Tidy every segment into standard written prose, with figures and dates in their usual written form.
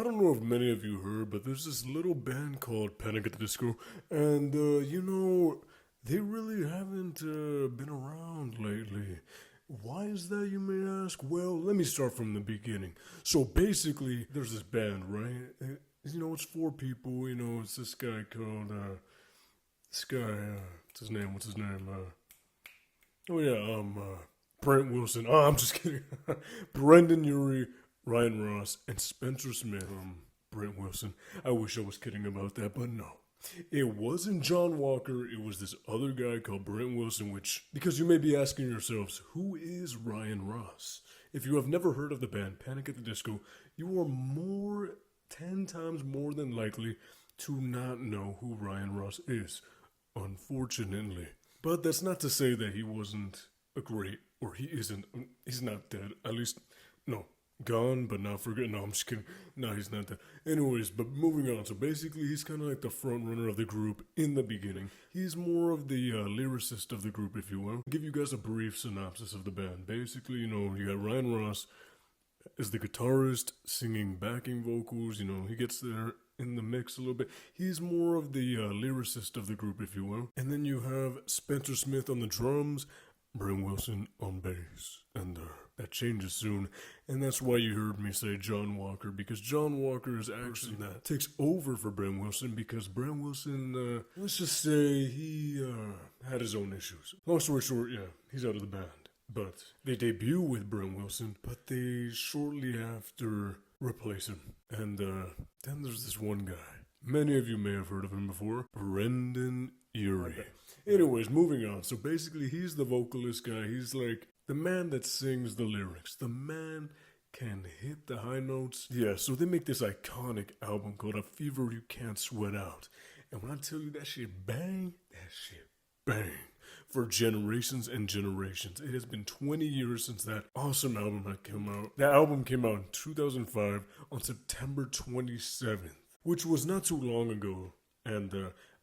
don't know if many of you heard, but there's this little band called Panic at the Disco, and they really haven't been around lately. Why is that, you may ask? Well, let me start from the beginning. So basically, there's this band, right? It's four people. It's this guy called what's his name? Brent Wilson. Oh, I'm just kidding. Brendan Urie, Ryan Ross, and Spencer Smith. Brent Wilson. I wish I was kidding about that, but no. It wasn't John Walker, it was this other guy called Brent Wilson, because you may be asking yourselves, who is Ryan Ross? If you have never heard of the band Panic at the Disco, you are 10 times more than likely to not know who Ryan Ross is, unfortunately. But that's not to say that he wasn't he's not dead, at least, no. Gone, but not forgotten. No, I'm just kidding. No, he's not that. Anyways, but moving on. So basically, he's kind of like the front runner of the group in the beginning. He's more of the lyricist of the group, if you will. I'll give you guys a brief synopsis of the band. Basically, you got Ryan Ross as the guitarist, singing backing vocals. He gets there in the mix a little bit. He's more of the lyricist of the group, if you will. And then you have Spencer Smith on the drums, Brent Wilson on bass, and that changes soon, and that's why you heard me say John Walker, because John Walker is actually that takes over for Brent Wilson, because Brent Wilson, let's just say he had his own issues. Long story short, yeah, he's out of the band. But they debut with Brent Wilson, but they shortly after replace him. And then there's this one guy. Many of you may have heard of him before, Brendan Urie. Anyways, moving on. So basically, he's the vocalist guy. He's like the man that sings the lyrics. The man can hit the high notes. Yeah, so they make this iconic album called A Fever You Can't Sweat Out. And when I tell you that shit bang, for generations and generations. It has been 20 years since that awesome album had come out. That album came out in 2005 on September 27th, which was not too long ago. And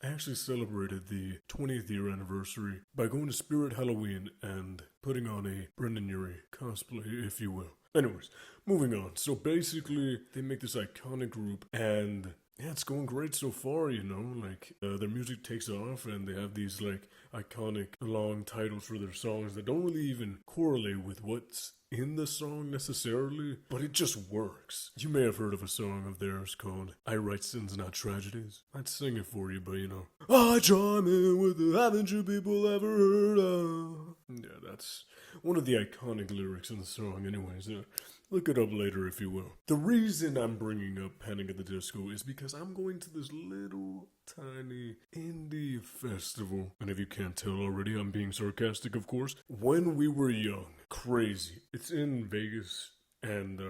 I actually celebrated the 20th year anniversary by going to Spirit Halloween and putting on a Brendan Urie cosplay, if you will. Anyways, moving on. So basically, they make this iconic group, and yeah, it's going great so far, their music takes off, and they have these, iconic long titles for their songs that don't really even correlate with what's in the song necessarily, but it just works. You may have heard of a song of theirs called I Write Sins Not Tragedies. I'd sing it for you, but I chime in with the haven't you people ever heard of? Yeah, that's one of the iconic lyrics in the song anyways. Look it up later if you will. The reason I'm bringing up Panic at the Disco is because I'm going to this little tiny indie festival. And if you can't tell already, I'm being sarcastic, of course. When we were young. Crazy. It's in Vegas, and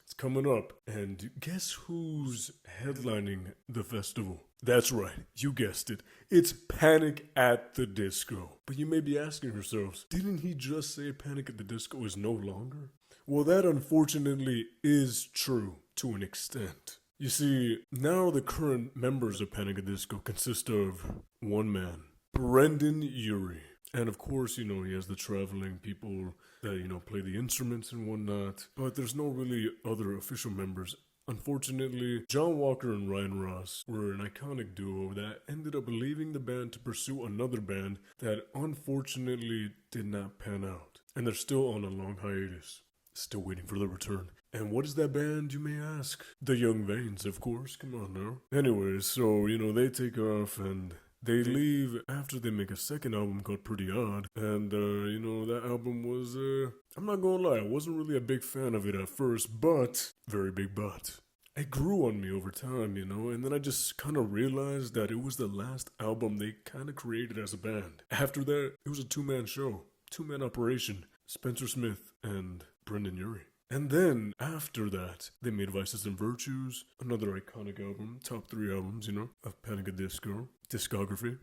it's coming up. And guess who's headlining the festival? That's right, you guessed it. It's Panic at the Disco. But you may be asking yourselves, didn't he just say Panic at the Disco is no longer? Well, that unfortunately is true to an extent. You see, now the current members of Panic at the Disco consist of one man, Brendan Urie. And of course, he has the traveling people that, play the instruments and whatnot. But there's no really other official members. Unfortunately, John Walker and Ryan Ross were an iconic duo that ended up leaving the band to pursue another band that unfortunately did not pan out. And they're still on a long hiatus. Still waiting for the return. And what is that band, you may ask? The Young Vanes, of course. Come on now. Anyways, so, they take off and they leave after they make a second album called Pretty Odd. And, that album was, I'm not gonna lie, I wasn't really a big fan of it at first, but, very big but. It grew on me over time, and then I just kind of realized that it was the last album they kind of created as a band. After that, it was a two-man show, two-man operation. Spencer Smith and Brendan Urie. And then, after that, they made Vices and Virtues, another iconic album, top 3 albums, of Panic at the Disco. Discography.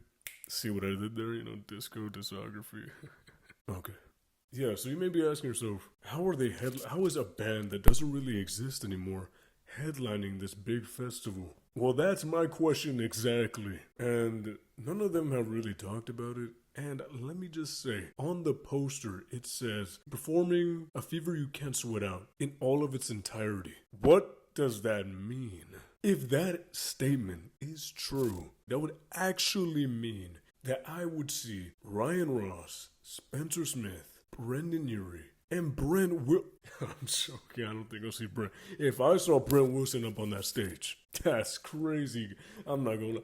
See what I did there, disco, discography. Okay. Yeah, so you may be asking yourself, how is a band that doesn't really exist anymore headlining this big festival? Well, that's my question exactly. And none of them have really talked about it. And let me just say, on the poster, it says, performing A Fever You Can't Sweat Out in all of its entirety. What does that mean? If that statement is true, that would actually mean that I would see Ryan Ross, Spencer Smith, Brendan Urie, and Brent Will. I'm joking. I don't think I'll see Brent. If I saw Brent Wilson up on that stage, that's crazy. I'm not gonna.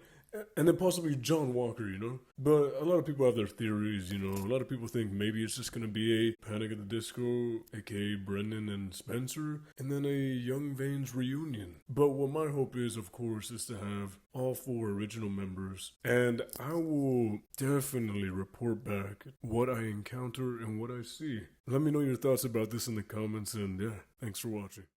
And then possibly John Walker, you know? But a lot of people have their theories, you know? A lot of people think maybe it's just gonna be a Panic at the Disco, aka Brendan and Spencer, and then a Young Vanes reunion. But what my hope is, of course, is to have all 4 original members. And I will definitely report back what I encounter and what I see. Let me know your thoughts about this in the comments, and yeah, thanks for watching.